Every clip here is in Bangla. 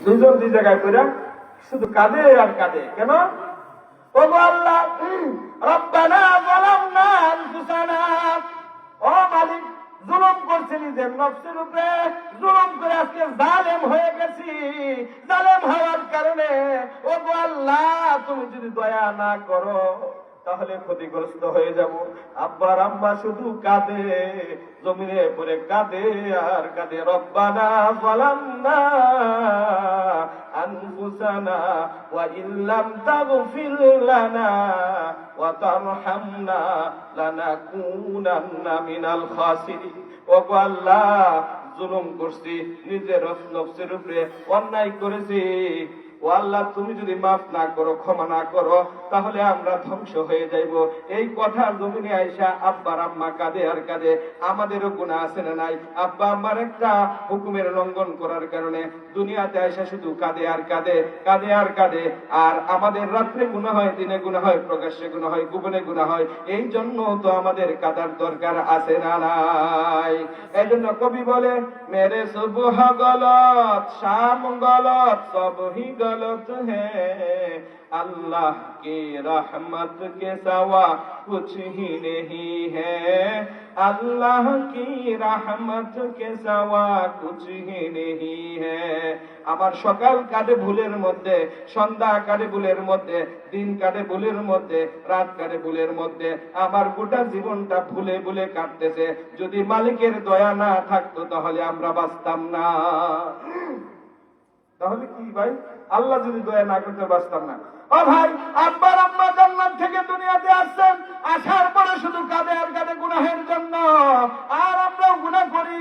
দুইজন দুই জায়গায় করে শুধু কাঁদে আর কাঁদে। কেন? ও আল্লাহ, রব্বানা যালামনা আনফুসানা, ও মালিক, জুলুম করছি নিজের নফসের উপরে, জুলুম করে আজকে জালেম হয়ে গেছি। জালেম হওয়ার কারণে ও আল্লাহ, তুমি যদি দয়া না করো তাহলে ক্ষতিগ্রস্ত হয়ে যাব। আব্বার আম্মা শুধু কাঁদে, জমিনে পড়ে কাঁদে আর কাঁদে। রব্বানা যালামনা আনফুসানা ওয়া ইল্লাম তাগফির লানা ওয়া তারহামনা লানাকুনান্না মিনাল খাসিরিন। ও আল্লাহ, জুলুম করছি, নিজের নফসের উপরে অন্যায় করেছি। ও আল্লাহ, তুমি যদি মাফ না করো, ক্ষমা না করো, তাহলে আমরা ধ্বংস হয়ে যাইব। এই কথা জমিনে আইসা আব্বার আম্মা কাঁদে আর কাঁদে। আমাদেরও গুনাহ আছে না নাই? আব্বা আম্মার একটা হুকুমের লঙ্ঘন করার কারণে দুনিয়াতে আইসা শুধু কাঁদে আর কাঁদে, কাঁদে আর কাঁদে। আর আমাদের রাত্রে গুনাহ হয়, দিনে গুনাহ হয়, প্রকাশ্যে গুনাহ হয়, গোপনে গুনাহ হয়। এই জন্য তো আমাদের কাঁদার দরকার আছে না নাই? এই জন্য কবি বলে, মেরে সুবহ গলত, শাম গলত, সব হি गलत है, अल्लाह की रहमत के सिवा कुछ ही नहीं है, अल्लाह की रहमत के सिवा कुछ ही नहीं है। আমার সকাল কাটে ভুলের মধ্যে, সন্ধ্যা কাটে ভুলের মধ্যে, দিন কাটে ভুলের মধ্যে, রাত কাটে ভুলের মধ্যে। আমার গোটা জীবনটা ভুলে ভুলে কাটতেছে। যদি মালিকের দয়া না থাকতো তাহলে আমরা বাঁচতাম না। তাহলে কি ভাই, আল্লাহ যদি দয়া না করতে বাঁচতাম না। ও ভাই, আব্বার আম্মা জান্নাত থেকে দুনিয়াতে আসছেন, আসার পরে শুধু কাঁদে আর কাঁদে গুনাহের জন্য। আর আমরাও গুনাহ করি,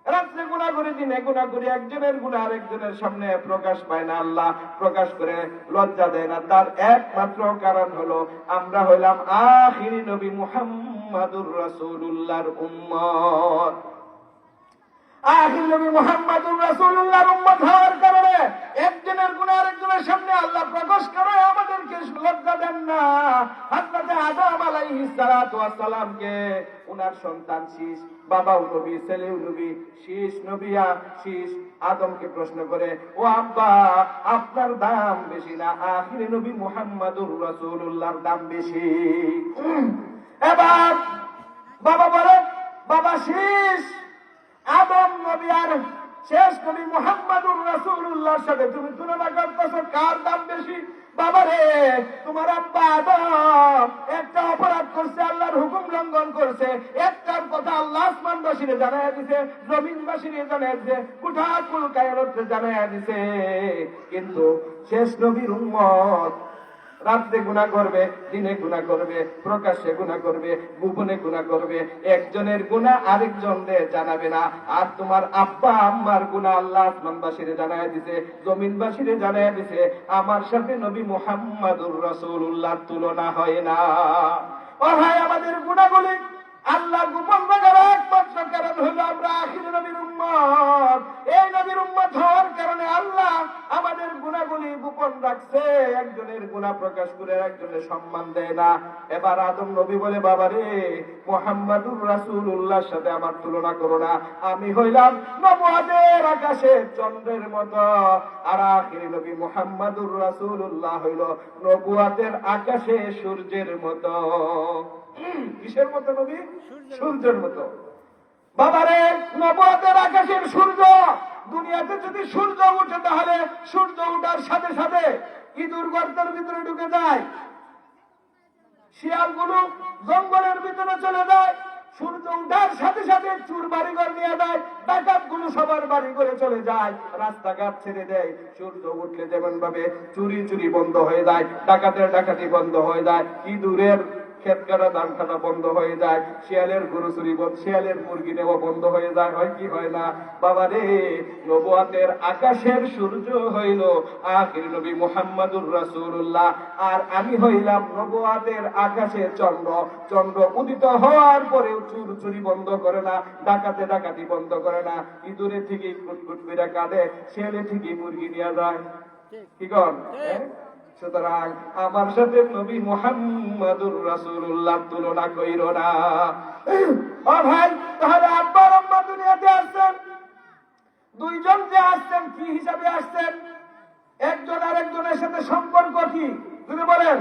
রাত্রে গুনাহ করি, দিনে গুনাহ করি। একজনের গুনাহ আরেকজনের সামনে প্রকাশ পায় না, আল্লাহ প্রকাশ করে লজ্জা দেয় না। তার একমাত্র কারণ হলো আমরা হইলাম আখিরি নবী মুহাম্মাদুর রাসূলুল্লাহর উম্মত। আখির নবী মুহাম্মদুর রাসূলুল্লাহর উম্মত হওয়ার কারণে একজনের গুনাহ আরেকজনের সামনে আল্লাহ প্রকাশ করে আমাদেরকে লজ্জা দেন না। হযরত আদম আলাইহিস সালাতু ওয়াস সালামকে উনার সন্তান শীষ, বাবাও নবী, ছেলেও নবী, শীষ নবিয়া, শীষ আদমকে প্রশ্ন করে, ও আব্বা, আপনার দাম বেশি না আখির নবী মুহাম্মদুর রাসূলুল্লাহর দাম বেশি? এবার বাবা বলে, বাবা শীষ, আদম নবী আর শেষ নবী মুহাম্মদুর রাসূলুল্লাহর সাথে তুমি তুলনা করতেছো, কার দাম বেশি? বাবা রে, তোমার আব্বা আদম একটা অপরাধ করছে, আল্লাহর হুকুম লঙ্ঘন করছে। একটার কথা আল্লাহ আসমানবাসীরে জানাইয়া দিছে, জমিনবাসীরে জানাইয়া দিছে, গোটা কুল কায়নাতে জানাইয়া দিছে। কিন্তু শেষ নবীর উম্মত রাত্রে গুনাহ করবে, দিনে গুনাহ করবে, প্রকাশ্যে গুনাহ করবে, গোপনে গুনাহ করবে। একজনের গুনাহ আরেকজনের জানাবে না। আর তোমার আব্বা আম্মার গুনাহ আল্লাহ আসমানবাসীরে জানাইয়া দিছে, জমিনবাসীরে জানাইয়া দিছে। আমার সাথে নবী মুহাম্মদুর রাসূলুল্লাহর তুলনা হয় না। ও ভাই, আমাদের গুনাহগুলি আল্লাহ গোপন রাখার একমাত্র কারণ হলো আমরা আখির নবীর উম্মত। এই নবীর উম্মত হওয়ার কারণে আল্লাহ আমাদের গুনাহগুলি গোপন রাখছে। একজনের গুনাহ প্রকাশ করে একজনের সম্মান দেয় না। এবার আদম নবী বলে, বাবা রে, মুহাম্মদুর রাসূলুল্লাহর সাথে আমার তুলনা করো না। আমি হইলাম নবুয়তের আকাশে চন্দ্রের মতো, আর আখির নবী মুহাম্মদুর রাসূলুল্লাহ হইল নবুয়তের আকাশে সূর্যের মতো। কিসের মতো নবী? সূর্যের মতো। বাবারে, নবুয়তের আকাশের সূর্য, দুনিয়াতে যদি সূর্য উঠে তাহলে সূর্য উঠার সাথে সাথে ইঁদুর গর্তের ভিতরে ঢুকে যায়, শিয়ালগুলো জঙ্গলের ভিতরে চলে যায়। সূর্য উঠার সাথে সাথে চুর বাড়িঘর নিয়ে যায়, ডাকাত গুলো সবার বাড়ি করে চলে যায়, রাস্তাঘাট ছেড়ে দেয়। সূর্য উঠলে যেমন ভাবে চুরি বন্ধ হয়ে যায়, ডাকাতের ডাকাতি বন্ধ হয়ে যায়, ইঁদুরের ক্ষেত কাটা ধান কাটা বন্ধ হয়ে যায়, শিয়ালের গরু চুরি, শিয়ালের মুরগি নেওয়া বন্ধ হয়ে যায়। হয় কি হয় না? বাবা রে, নবুয়তের আকাশের সূর্য হইল আখির নবী মুহাম্মদুর রাসূলুল্লাহ, আর আমি হইলাম নবুয়তের আকাশের চন্দ্র। চন্দ্র উদিত হওয়ার পরেও চুরি বন্ধ করে না, ডাকাতে ডাকাতি বন্ধ করে না, ইঁদুরে ঠিকই কুটকুট করে কাঁদে, শিয়ালে ঠিকই মুরগি নিয়ে যায়। কি কর? সুতরাং আমার সাথে নবী মুহাম্মদুর রাসূলুল্লাহর তুলনা কইরো না। ও ভাই, তাহলে আব্বা আম্মা দুনিয়াতে আসছেন, দুইজন যে আসছেন কি হিসাবে আসছেন? আরেকজনের সাথে সম্পর্ক কি যদি বলেন?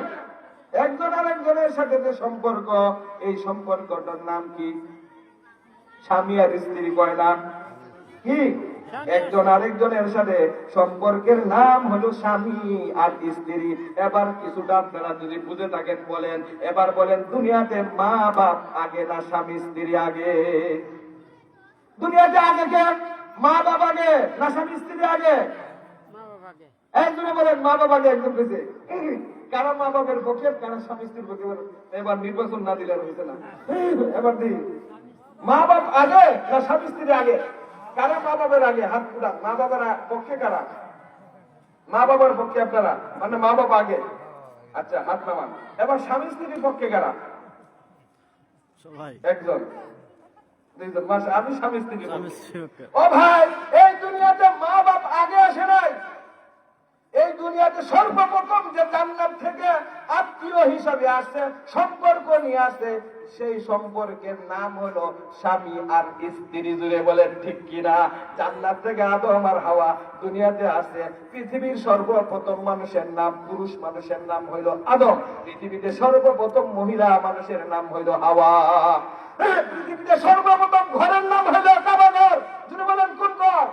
একজন আরেকজনের সাথে যে সম্পর্ক, এই সম্পর্কটার নাম কি? স্বামী আর স্ত্রী কয় না কি? একজন আরেকজনের সাথে সম্পর্কের নাম হলো স্বামী আর স্ত্রী। এবার কিছুটা আপনারা যদি বুঝে থাকেন বলেন, এবার বলেন দুনিয়াতে মা বাপ আগে না স্বামী স্ত্রী আগে? দুনিয়াতে আগে কে? মা বাপ আগে না স্বামী স্ত্রী আগে? একজনে বলেন মা বাপ আগে, একজন পেয়েছে কারণ মা বাপের পক্ষে, কারণ স্বামী স্ত্রীর পক্ষে। এবার নির্বাচন না দিলে হয়েছে না, এবার দিই মা বাপ আগে না স্বামী স্ত্রী আগে? কারা মা বাবার আগে? হাত উঠান। মা বাবার পক্ষে কারা? মা বাবার পক্ষে আপনারা, মানে মা বাবা আগে। আচ্ছা, হাত নামান। এবার স্বামী স্ত্রীর পক্ষে কারা? একজন, দুইজন। মাসে আমি স্বামী স্ত্রী। ও ভাই, এই দুনিয়াতে মা বাপ আগে আসে নাই। এই দুনিয়াতে সর্বপ্রথম যে জান্নাত থেকে আত্মীয় হিসাবে আসছে, সম্পর্ক নিয়ে আসছে, সেই সম্পর্কের নাম হলো স্বামী আর স্ত্রী। জুড়ে বলেন ঠিক কিনা? জান্নাত থেকে আদম আর হাওয়া দুনিয়াতে আসছে। পৃথিবীর সর্বপ্রথম মানুষের নাম, পুরুষ মানুষের নাম হইল আদম। পৃথিবীতে সর্বপ্রথম মহিলা মানুষের নাম হইল হাওয়া। পৃথিবীতে সর্বপ্রথম ঘরের নাম হইল কাবাঘর। যদি বলেন কোন ঘর?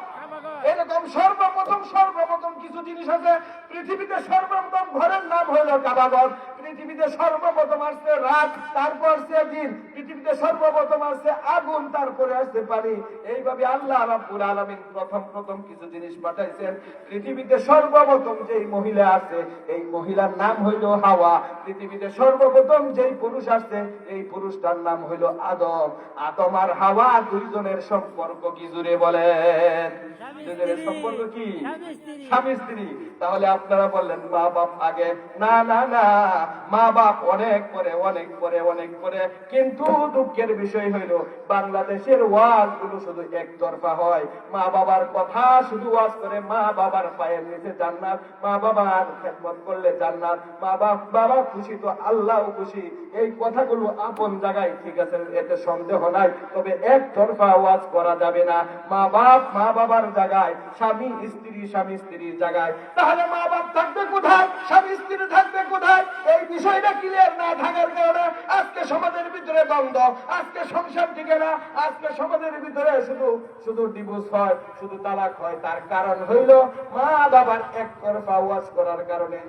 এরকম সর্বপ্রথম কিছু জিনিস আছে। পৃথিবীতে সর্বপ্রথম ঘরের নাম হইল কাবাঘর। পৃথিবীতে সর্বপ্রথম আসছে রাত, তারপর আসছে দিন। পৃথিবীতে সর্বপ্রথম আসছে আগুন, তারপরে আসছে পানি। এইভাবে আল্লাহ রাব্বুল আলামিন প্রথম কিছু জিনিস পাঠাইছেন। পৃথিবীতে সর্বপ্রথম যেই মহিলা আছে, এই মহিলার নাম হইল হাওয়া। পৃথিবীতে সর্বপ্রথম যেই পুরুষ আসছে, এই পুরুষটার নাম হইল আদম। আদম আর হাওয়া দুইজনের সম্পর্ক কি জুড়ে বলেন? দুজনের সম্পর্ক কি? স্বামী স্ত্রী। তাহলে আপনারা বললেন মা বাপ আগে। না না না, মা বাপ অনেক পরে। কিন্তু দুঃখের বিষয় হইল বাংলাদেশের ওয়াজ গুলো শুধু একতরফা হয়। মা বাবার কথা শুধু ওয়াজ করে, মা বাবার পায়ের নিচে জান্নাত, মা বাবার খেদমত করলে জান্নাত, বাবা খুশি তো আল্লাহও খুশি। এই কথাগুলো আপন জায়গায় ঠিক আছে, এতে সন্দেহ নাই। তবে একতরফা ওয়াজ করা যাবে না। মা বাবার জায়গায়, স্বামী স্ত্রীর জায়গায়। তাহলে মা বাপ থাকবে কোথায়, স্বামী স্ত্রী থাকবে কোথায়? এই বিষয়টা ক্লিয়ার না থাকার কারণে আজকে সমাজের ভিতরে দ্বন্দ্ব, আজকে সংসার টিকে না, আজকে সমাজের ভিতরে শুধু ডিভোর্স হয়, শুধু তালাক হয়। তার কারণ হইল মা বাবার একতরফা ওয়াজ করার কারণে।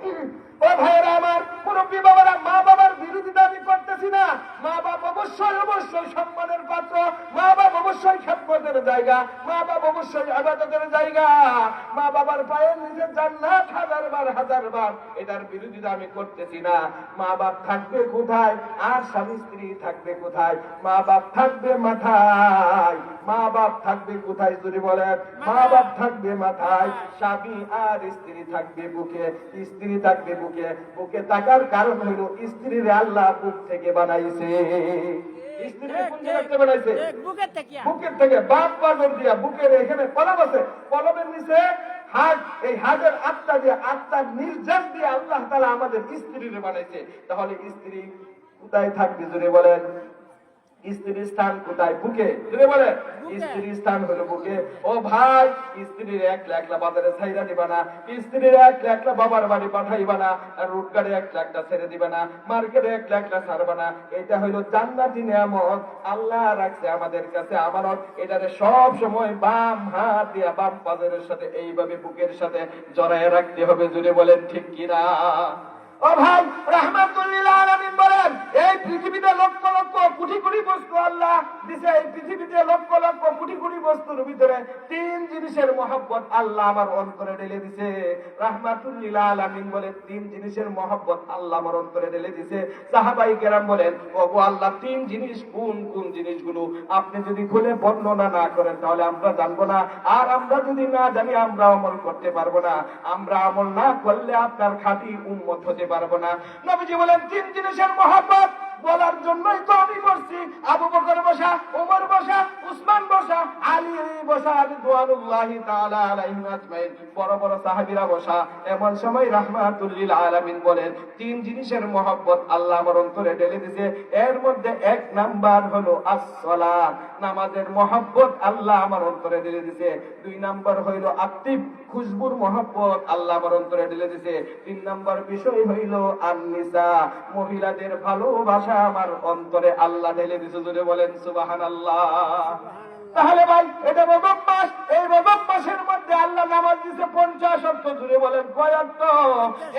ও ভাইয়েরা আমার, মুরব্বী বাবারা, মা বাবার বিরোধিতা আমি করতেছি না। মা বাপ অবশ্যই সম্মানের পাত্র। মা বাপ অবশ্যই খেদমতের জায়গা। মা বাপ অবশ্যই ইবাদতের জায়গা। মা বাবার পায়ের নিচে জান্নাত হাজার বার। এটার বিরোধিতা আমি করতেছি না। মা বাপ থাকবে কোথায় আর স্বামী স্ত্রী থাকবে কোথায়? মা বাপ থাকবে মাথায়। মা বাপ থাকবে কোথায় যদি বলেন? মা বাপ থাকবে মাথায়, স্বামী আর স্ত্রী থাকবে বুকে। স্ত্রী থাকবে বুকে থাকার কারণ হইল স্ত্রীর আল্লাহ বুক থেকে বানাইছে। স্ত্রী কোন জায়গা থেকে বানাইছে? বুকের থেকে। বাপ পাগল দিয়া বুকের এখানে কলম আছে, কলমের নিচে হাত। এই হাতের আত্মা দিয়ে, আত্মার নির্যাস দিয়ে আল্লাহ তাআলা আমাদের স্ত্রীরে বানাইছে। তাহলে স্ত্রী কোথায় থাকবে যদি বলেন? স্ত্রীর স্থান কোথায়? বুকে। যদি বলে স্ত্রীর স্থান হলো বুকে। ও ভাই, স্ত্রীর একলা বাজারে ছাইরা দিবা না, স্ত্রীর একলা বাবার বাড়ি পাঠাইবা না, আর রোডগাড়ে একলা ছেড়ে দিবা না, মার্কেটে একলা ছাড়বা না। এটা হইলো জান্নাতি নিয়ামত আল্লাহ রাখছে আমাদের কাছে আমানত। এটারে সব সময় বাম হাত দিয়া, বাম পাজরের সাথে এইভাবে বুকের সাথে জড়ায় রাখতে হবে। যদি বলেন ঠিক কিনা? ও ভাই, রাহমাতুল লিল আলামিন বলেন, এই পৃথিবীতে লক্ষ কোটি বস্তু আল্লাহ দিছে। এই পৃথিবীতে লক্ষ কোটি বস্তুর ভিতরে তিন জিনিসের মহব্বত আল্লাহ আমার অন্তরে ঢেলে দিছে। রাহমাতুল লিল আলামিন বলেন, তিন জিনিসের মহব্বত আল্লাহ আমার অন্তরে ঢেলে দিছে। সাহাবায়ে কেরাম বলেন, ওগো আল্লাহ, তিন জিনিস কোন জিনিসগুলো? আপনি যদি খুলে বর্ণনা না করেন তাহলে আমরা জানবো না, আর আমরা যদি না জানি আমরা আমল করতে পারবো না। আমরা আমল না করলে আপনার খাঁটি উম্মত হতে পারবো না। নবীজি বলেন, তিন জিনিসের মহব্বত বলার জন্যই তো আমি বসছি। আবু বকর বসা, ওমর বসা, উসমান বসা, আলী বসা, রিদওয়ানুল্লাহি তাআলা আলাইহিম আজমাইন, বড় বড় সাহাবীরা বসা। এমন সময় রাহমাতুল লিল আলামিন বলেন, তিন জিনিসের মহব্বত আল্লাহ আমার অন্তরে ঢেলে দিয়েছে। এর মধ্যে এক নাম্বার হলো আসসালাত, নামাজের মহব্বত আল্লাহ আমার অন্তরে ঢেলে দিয়েছে। দুই নাম্বার হইল আত্মিব, খুশবুর মহব্বত আল্লাহ আমার অন্তরে ঢেলে দিয়েছে। তিন নাম্বার বিষয় হইল আন-নিসা, মহিলাদের ভালোবাসা আমার অন্তরে আল্লাহ ঢেলে দিয়েছে। জোরে বলেন সুবহানাল্লাহ। তাহলে ভাই এটা রজব মাস, এই রজব মাসের মধ্যে আল্লাহ নামাজ দিয়েছে 50 ওয়াক্ত। জুড়ে বলেন কয় ওয়াক্ত?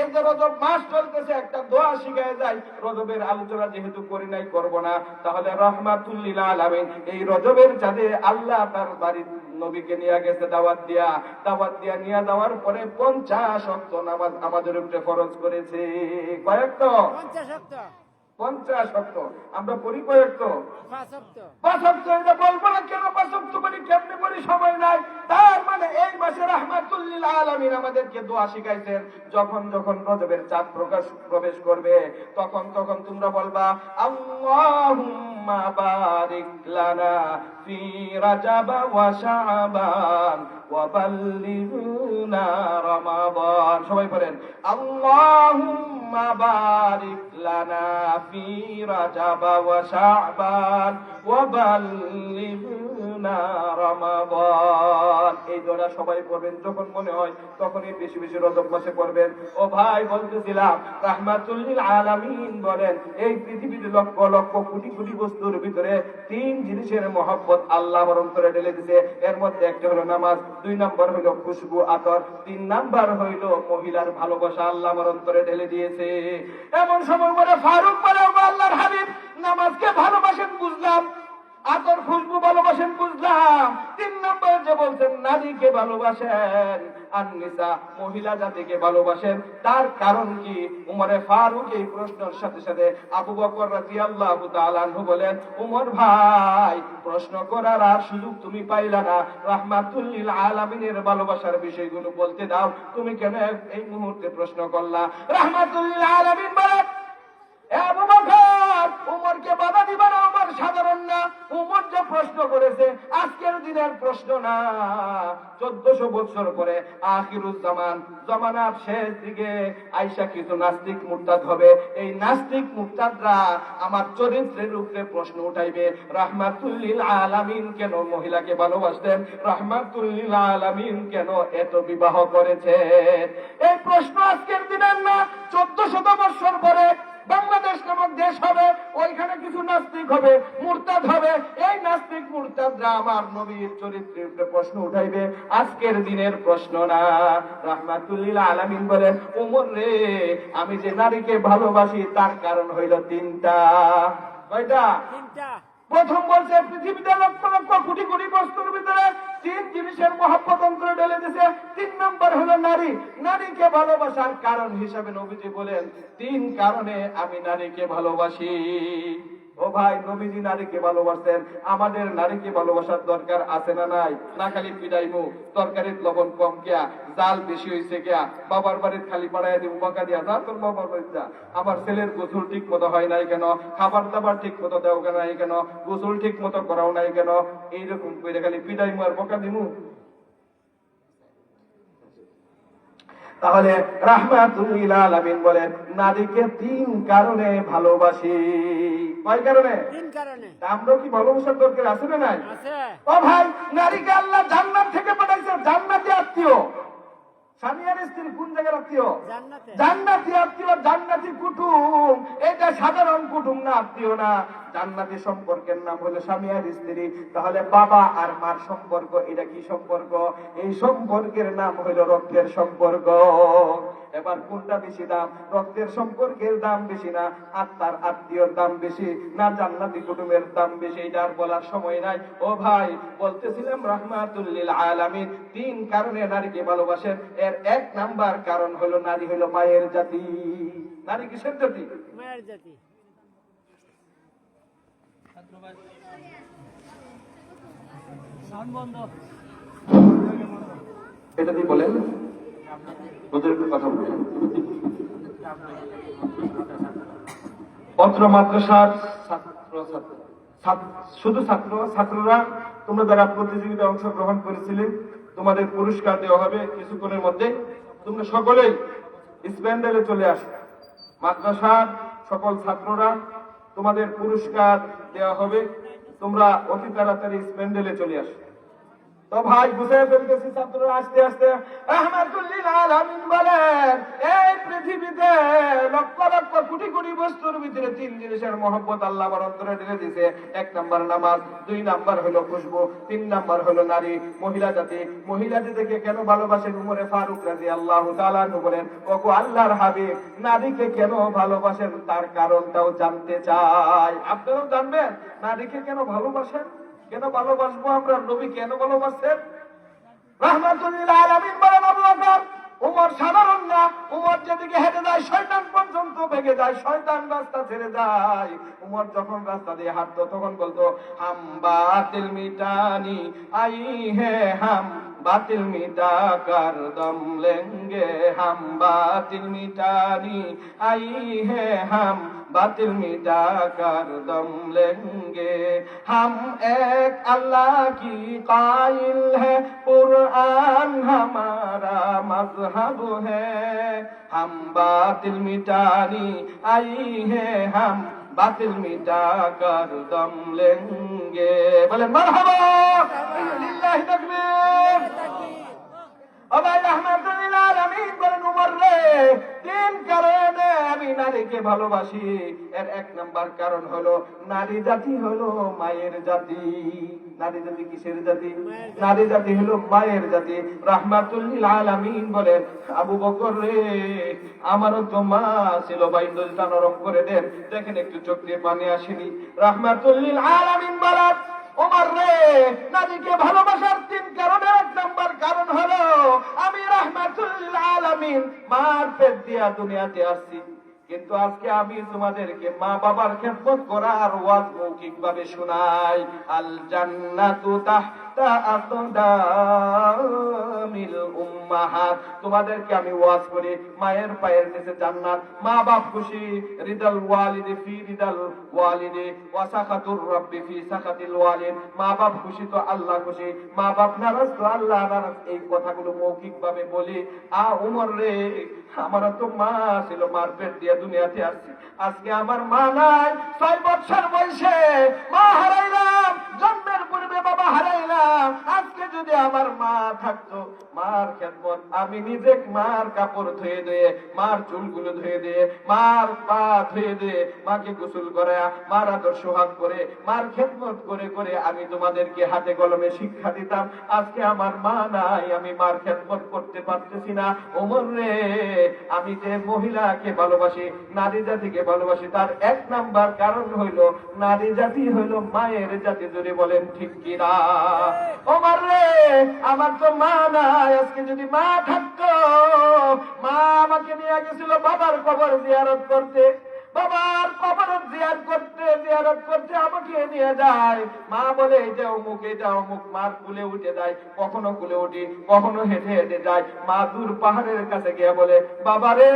এই যে রজব মাস চলতেছে, একটা দোয়া শিখায় যায়। রজবের আলোচনা যেহেতু করি নাই, করব না, তাহলে রাহমাতুল লিল আলামিন এই রজবের চাঁদে আল্লাহ তার বাড়ির নবীকে নিয়ে গেছে দাওয়াত দিয়া নিয়ে যাওয়ার পরে 50 ওয়াক্ত নামাজ আমাদের উপরে ফরজ করেছে। কয় ওয়াক্ত? 50 ওয়াক্ত। আমরা পড়ি কয় ওয়াক্ত? 5 ওয়াক্ত। এটা বলবো না কেন 5 ওয়াক্ত পড়ি, কেমনে পড়ি, সময় নাই। তার মানে এই মাসে রাহমাতুল লিল আলামিন আমাদেরকে দোয়া শিখাইছেন। যখন যখন রজবের চাঁদ প্রবেশ করবে, তখন তখন তোমরা বলবা আল্লাহুম্মা বারিক লানা ফি রাজাব ওয়া শাবান ওয়া বাল্লিগনা রমাদান। সবাই বলেন আল্লাহুম্মা বারিক লানা ফি রাজাব ওয়া শাবান ওয়া বাল্লিগনা রমাদান। এই দোয়া সবাই পড়বেন, যখন মনে হয় তখনই বেশি বেশি রজব মাসে পড়বেন। ও ভাই, বলতেছিলাম রাহমাতুল লিল আলামিন বলেন, এই পৃথিবীতে লক্ষ লক্ষ কোটি কোটি বস্তুর ভিতরে তিন জিনিসের মহব্বত আল্লাহ আমার অন্তরে ঢেলে দিয়েছে। এর মধ্যে একটা হলো নামাজ, দুই নাম্বার হইল খুশবু আতর, তিন নাম্বার হইল মহিলার ভালোবাসা আল্লাহ আমার অন্তরে ঢেলে দিয়েছে। এমন সময় বলে ফারুক বলে, আল্লাহর হাবিব, নামাজকে ভালোবাসেন বুঝলাম, আতর খুশবু ভালোবাসেন বুঝলাম, তিন নম্বর যে বলছেন নারীকে ভালোবাসেন, আন-নিসা মহিলা জাতিকে ভালোবাসেন, তার কারণ কি? উমরে ফারুক এই প্রশ্নের সাথে সাথে আবু বকর রাদিয়াল্লাহু তাআলা আনহু বলেন, উমর ভাই, প্রশ্ন করার আর সুযোগ তুমি পাইলা না, রাহমাতুল লিল আলামিনের ভালোবাসার বিষয়গুলো বলতে দাও, তুমি কেন এই মুহূর্তে প্রশ্ন করলা? রাহমাতুল লিল আলামিন বলেন, আবু বকর, উমরকে বাধা দিবা না, উমর সাধারণ না। উমর যে প্রশ্ন করেছে আজকের দিনের প্রশ্ন না, 1400 বছর পরে আখিরুজ জামান, জামানার শেষ দিকে আয়েশা কিছু নাস্তিক মুরতাদ হবে। এই নাস্তিক মুরতাদরা আমার চরিত্রের উপরে প্রশ্ন উঠাইবে, রাহমাতুল লিল আলামিন কেন মহিলাকে ভালোবাসতেন, রাহমাতুল লিল আলামিন কেন এত বিবাহ করেছেন। এই প্রশ্ন আজকের দিনের না, 1400 বছর পরে বাংলাদেশ নামক দেশ হবে, ওইখানে কিছু নাস্তিক হবে, মুরতাদ হবে। এই নাস্তিক মুরতাদরা আমার নবীর চরিত্রের উপরে প্রশ্ন উঠাইবে, আজকের দিনের প্রশ্ন না। রাহমাতুল লিল আলামিন বলেন, ওমর রে, আমি যে নারীকে ভালোবাসি তার কারণ হইল তিনটা। কয়টা? তিনটা। প্রথম বলছে পৃথিবীতে লক্ষ লক্ষ কোটি কোটি বস্তুর ভিতরে তিন জিনিসের মহব্বত অন্তরে ঢেলে দিয়েছে। তিন নম্বর হলো নারী। নারীকে ভালোবাসার কারণ হিসাবে নবীজি বলেন, তিন কারণে আমি নারীকে ভালোবাসি। ও ভাই, নবীজি নারীকে ভালোবাসেন, আমাদের নারীকে ভালোবাসার দরকার আছে না নাই? না খালি পিটাইমু, তরকারির লবণ কম কেয়া, জাল বেশি হয়েছে কেয়া, বাবার বাড়ির খালি পাড়ায় দিব বকা দিয়া, যা তোর বাবার বাড়িতে যা, আমার ছেলের গোসল ঠিক মতো হয় নাই কেন, খাবার দাবার ঠিক মতো দেওয়া নাই কেন, গোসল ঠিক মতো করাও নাই কেন, এইরকম করে খালি পিটাইমু আর বকা দিমু। তাহলে রাহমাতুল লিল আলামিন বলেন, নারীকে তিন কারণে ভালোবাসি। কয় কারণে? তিন কারণে। আমরা কি ভালোবাসার দরকার আছে না নাই? আছে। ও ভাই, নারীকে আল্লাহ জান্নাত থেকে পাঠাইছে, জান্নাতি আত্মীয়। স্বামী আর স্ত্রী কোন জায়গার আত্মীয়? জান্নাতি আত্মীয়, জান্নাতি কুটুম। এটা সাধারণ কুটুম না, আত্মীয় না। জান্নাতি সম্পর্কের নাম হলো স্বামী আর স্ত্রী। তাহলে বাবা আর মার সম্পর্ক, এটা কি সম্পর্ক? এই সম্পর্কের নাম হলো রক্তের সম্পর্ক। এবার কোনটা বেশি দাম? রক্তের সম্পর্কের দাম বেশি না আত্মার আত্মীয়র দাম বেশি, না জান্নাতি কুটুমের দাম বেশি? এটা আর বলার সময় নাই। ও ভাই, বলতেছিলাম রাহমাতুল লিল আলামিন তিন কারণে নারীকে ভালোবাসেন। এর এক নাম্বার কারণ হলো নারী হলো মায়ের জাতি। নারী কিসের জাতি? মায়ের জাতি। এটা কি বলেন? কথা বলেন। অত্র মাদ্রাসার শুধু ছাত্ররা তোমরা যারা প্রতিযোগিতায় অংশগ্রহণ করেছিলে তোমাদের পুরস্কার দেওয়া হবে কিছুক্ষণের মধ্যে। তোমরা সকলেই স্প্যান্ডেলে চলে আসো। মাদ্রাসার সকল ছাত্ররা তোমাদের পুরস্কার দেওয়া হবে, তোমরা অতি তাড়াতাড়ি স্প্যান্ডেলে চলে আসো। তো ভাই বুঝে ফেলতেছি ছাত্ররা আস্তে আস্তে রাহমাতুল্লিল আলামিন বলেন এই পৃথিবীতে লক্ষ লক্ষ কোটি কোটি বস্তুর ভিতরে তিন জিনিসের মহব্বত আল্লাহ আমার অন্তরে ঢেলে দিয়েছে। এক নাম্বার নামাজ, দুই নাম্বার হলো খুশবু, তিন নাম্বার হলো নারী মহিলা জাতি। মহিলা জাতিকে কেন ভালোবাসেন উমরে ফারুক রাদিয়াল্লাহু তাআলা আনহু বলেন ওগো আল্লাহর হাবিব নারীকে কেন ভালোবাসেন তার কারণটাও জানতে চাই। আপনারাও জানবেন নারীকে কেন ভালোবাসেন, কেন ভালোবাসবো আমরা, নবী কেন ভালোবাসেন? রাহমাতুল্লিল আলামিন বলেন আবু বকর উমর সাধারণ না, উমর যেদিকে হেঁটে যায় শয়তান পর্যন্ত ভেগে যায়, শয়তান রাস্তা ছেড়ে যায়। উমর যখন রাস্তা দিয়ে হাঁটতো তখন বলতো হাম বাতিল মিটানি আই হে হাম বাতিল মিটা কর দম লেঙ্গে, হাম বাতিল মিটানি আই হে হাম बातिल मिटा कर दम लेंगे। हम एक अल्लाह की कायल है, कुरान हमारा मजहब है। हम बातिल मिटानी आई है, हम बातिल मिटा कर दम लेंगे। बोले मरहबा लिल्लाहि तकबीर। তিন কারণে আমি নারীকে ভালোবাসি। এর এক নাম্বার কারণ হলো নারী জাতি হলো মায়ের জাতি। নারী জাতি কিসের জাতি? নারী জাতি হলো মায়ের জাতি। রাহমাতুল্লিল আলামিন বলেন আবু বকর রে আমারও তো মা ছিল, বাইন্দুলটা নরম করে দেন, দেখেন একটু চোখ দিয়ে পানি আসেনি। রাহমাতুল্লিল আলামিন বলেন ওমর রে নারীকে ভালোবাসার তিন কারণে এক নাম্বার কারণ হলো আমি রাহমাতুল্লিল আলামিন মার পেট দিয়া দুনিয়াতে আসছি, কিন্তু আজকে আমি তোমাদেরকে মা বাবার খেদমত করার ওয়াজ মৌখিক ভাবে শোনাই। আল জান্নাতু তাহতা আকদামিল উম্মাহাত, তোমাদেরকে আমি ওয়াজ করি মায়ের পায়ের নিচে জান্নাত। মা বাপ খুশি, রিদাল ওয়ালিদি ফি রিদাল ওয়ালিদি ওয়া সাখাতুর রাব্বি ফি সাখাতিল ওয়ালিদ। মা বাপ খুশি তো আল্লাহ খুশি, মা বাপ নারাজ তো আল্লাহ নারাজ। এই কথাগুলো মৌখিক ভাবে বলি। উমর রে আমার তো মা ছিল, মার পেট দিয়ে দুনিয়াতে আসছি, আজকে আমার মা নাই। 6 বছর বয়সে মা হারাইলাম, জন্মের পূর্বে বাবা হারাইলাম। আজকে যদি আমার মা থাকতো মার খেদমত আমি নিজে মার কাপড় ধুয়ে দিয়ে, মার চুলগুলো ধুয়ে দিয়ে, মার পা ধুয়ে দিয়ে, মাকে গোসল করে, মার আদর সোহাগ করে, মার খেদমত করে করে আমি তোমাদেরকে হাতে কলমে শিক্ষা দিতাম। আজকে আমার মা নাই, আমি মার খেদমত করতে পারতেছি না। ওমর রে আমি যে মহিলাকে ভালোবাসি, নারী জাতিকে ভালোবাসি, তার এক নাম্বার কারণ হইল নারী জাতি হইল মায়ের জাতি। যদি বলেন ঠিক কিনা? ওমর রে আমার তো মা নাই, আজকে যদি মা থাকতো, মা আমাকে নিয়ে গেছিল বাবার কবর জিয়ারত করতে, বাবার কবর জিয়ারত করতে আমাকে নিয়ে যায়। মা বলে এটা অমুক, এটা অমুক। মার কুলে উঠে যায়, কখনো কুলে উঠি, কখনো হেঁটে হেঁটে যায়। মা দূর পাহাড়ের কাছে গিয়ে বলে বাবা রে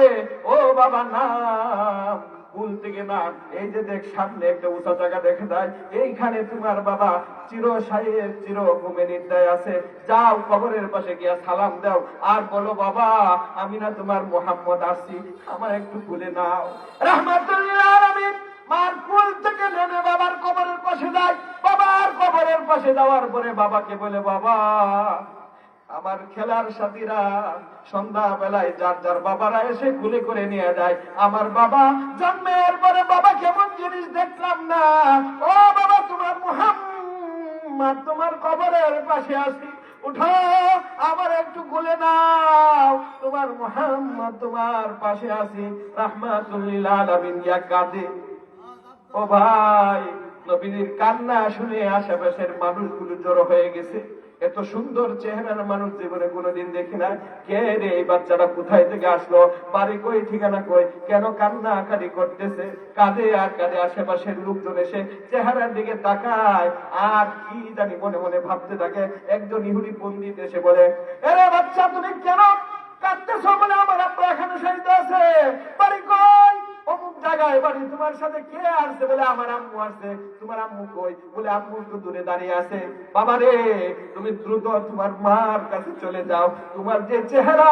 ও বাবা নাম কুল থেকে না, এই যে দেখ সামনে একটা উঁচা জায়গা দেখে দেয়, এইখানে তোমার বাবা চিরশায়ীর চির ঘুমে নিদ্রায় আছে, যাও কবরের পাশে গিয়া সালাম দাও আর বলো বাবা আমি না তোমার মুহাম্মদ আসছি, আমার একটু কুলে নাও। রাহমাতুল্লিল আলামিন মার কুল থেকে নেমে বাবার কবরের পাশে যায়। বাবার কবরের পাশে যাওয়ার পরে বাবাকে বলে বাবা আমার খেলার সাথীরা সন্ধ্যা বেলায় যার যার বাবারা এসে কুলে করে নিয়ে যায়। আমার বাবা জন্মের পরে বাবা কেমন জিনিস দেখলাম না। ও বাবা তোমার মুহাম্মদ তোমার কবরের পাশে আসি, উঠো আমার একটু কুলে নাও, তোমার মুহাম্মদ তোমার পাশে আসি। রাহমাতুল্লিল আলামিন ইয়া কাঁদে। ও ভাই নবীর কান্না শুনে আশেপাশের মানুষগুলো জড়ো হয়ে গেছে। এত সুন্দর চেহারার মানুষ জীবনে কোনোদিন দেখি না। কে রে এই বাচ্চাটা কোথায় থেকে আসলো, বাড়ি কই, ঠিকানা কই, কেন কান্নাকাটি করতেছে? কাঁদে আর কাঁদে। আশেপাশের লোকজন এসে চেহারার দিকে তাকায় আর কি জানি মনে মনে ভাবতে থাকে। একজন ইহুদি পণ্ডিত এসে বলে এরে বাচ্চা তুমি কেন কাঁদতেছো? বলে আমার আব্বা এখানে শহীদ আছে। বাড়ি কই? অমুক জায়গায়। বাড়ি, তোমার সাথে কে আসছে? বলে আমার আম্মু আসছে। তোমার আম্মু কই? বলে আম্মু তো দূরে দাঁড়িয়ে আছে। বাবা রে, তুমি দ্রুত তোমার মার কাছে চলে যাও। তোমার যে চেহারা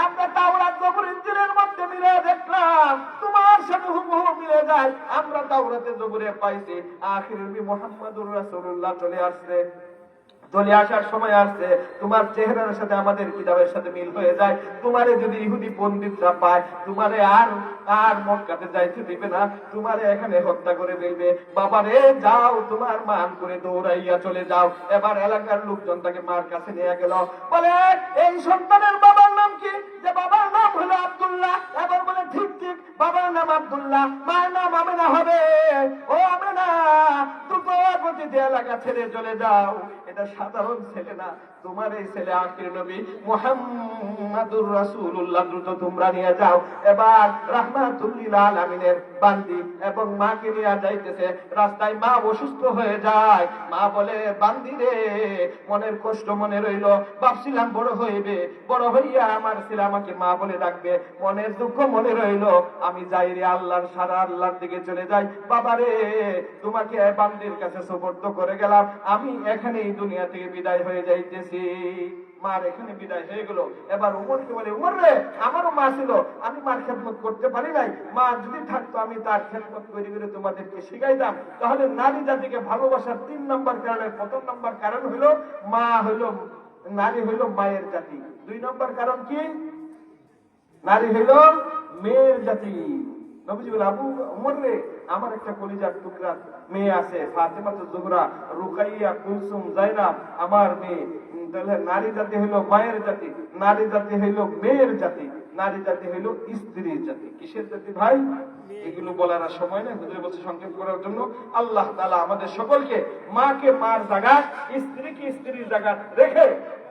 আমরা তাওরাত জবুর ইনজিলের মধ্যে মিলে দেখলাম, তোমার সাথে হুবহু মিলে যায়। আমরা তাওরাতে জবুরে পাইছি আখির নবী মুহাম্মদুর রাসূলুল্লাহ চলে আসছে। চলে আসার সময় আসছে, তোমার চেহারার সাথে আমাদের কিতাবের সাথে মিল হয়ে যায়। তোমারে যদি ইহুদি পণ্ডিতরা পায়, তোমারে আর আর মক্কাতে যাইতে দিবে না, তোমারে এখানে হত্যা করে ফেলবে। বাবারে যাও, তোমার মান করে দৌড়াইয়া চলে যাও। এবার এলাকার লোকজন তাকে মার কাছে নিয়ে গেল। বলে এই সন্তানের বাবার নাম কি? যে বাবার নাম হলো আব্দুল্লাহ। এবার বলে ঠিক ঠিক, বাবার নাম আব্দুল্লাহ, মায়ের নাম আমেনা হবে। ও আমেনা, দ্রুত গতিতে এলাকা ছেড়ে চলে যাও। এটা সাধারণ ছেলে না, তোমার এই ছেলে আখির নবী মুহাম্মাদুর রাসূলুল্লাহ, দ্রুত তোমরা নিয়ে যাও। এবার রাহমাতুল লিল আলামিনের বান্দি এবং মাকে নিয়ে যাইতেছে। রাস্তায় মা অসুস্থ হয়ে যায়। মা বলে, বান্দি রে, মনের কষ্ট মনে রইল, ভাবছিলাম বড় হইবে, বড় হইয়া আমার ছেলে আমাকে মা বলে ডাকবে, মনের দুঃখ মনে রইল, আমি যাই রে আল্লাহর সারা আল্লাহর দিকে চলে যাই। বাবা রে, তোমাকে বান্দির কাছে সুপর্দ করে গেলাম, আমি এখানেই দুনিয়া থেকে বিদায় হয়ে যাইতেছি। মার এখানে বিদায় হয়ে গেল। এবার উমরকে বলে, উমর রে, আমারও মা ছিল, আমি মার খেদমত করতে পারি নাই। মা যদি থাকতো আমি তার খেদমত করে করে তোমাদেরকে শিখাইতাম। তাহলে নারী জাতিকে ভালোবাসার 3 নম্বর কারণের প্রথম নম্বর কারণ হইল মা, হইল নারী হইল মায়ের জাতি। 2 নম্বর কারণ কি? নারী হইল মেয়ের জাতি। নবীজি বলে, আবু উমর রে, আমার একটা কলিজার টুকরা মেয়ে আছে, ফাতেমা জোহরা, রুকাইয়া, কুলসুম, জাইনাব, আমার মেয়ে। তাহলে নারী জাতি হইল মায়ের জাতি, নারী জাতি হইল মেয়ের জাতি, নারী জাতি হইল স্ত্রীর জাতি। কিসের জাতি ভাই? এগুলো বলার আর সময় নেই, হুজুর বলছে সংক্ষেপ করার জন্য। আল্লাহ তাআলা আমাদের সকলকে মাকে মার জায়গা, স্ত্রীকে স্ত্রীর জায়গা রেখে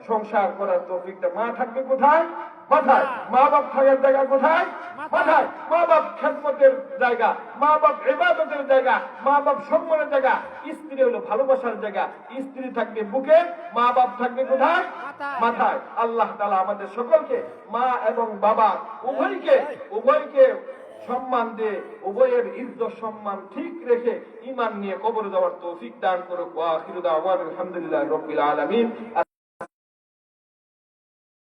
সংসার করার তৌফিকটা। মা থাকবে কোথায়? মাথায়। মা বাপ থাকার জায়গা কোথায়? মাথায়। মা বাপ খেদমতের জায়গা, মা বাপ ইবাদতের জায়গা, মা বাপ সম্মানের জায়গা। স্ত্রী হলো ভালোবাসার জায়গা। স্ত্রী থাকবে বুকে, মা বাপ থাকবে কোথায়? মাথায়। আল্লাহ তাআলা আমাদের সকলকে মা এবং বাবা উভয়কে সম্মান দিয়ে, উভয়ের ইজ্জত সম্মান ঠিক রেখে ঈমান নিয়ে কবরে যাওয়ার তৌফিক দান করুক। ওয়া আখিরু দাওয়ানা আলহামদুলিল্লাহি রাব্বিল আলামিন।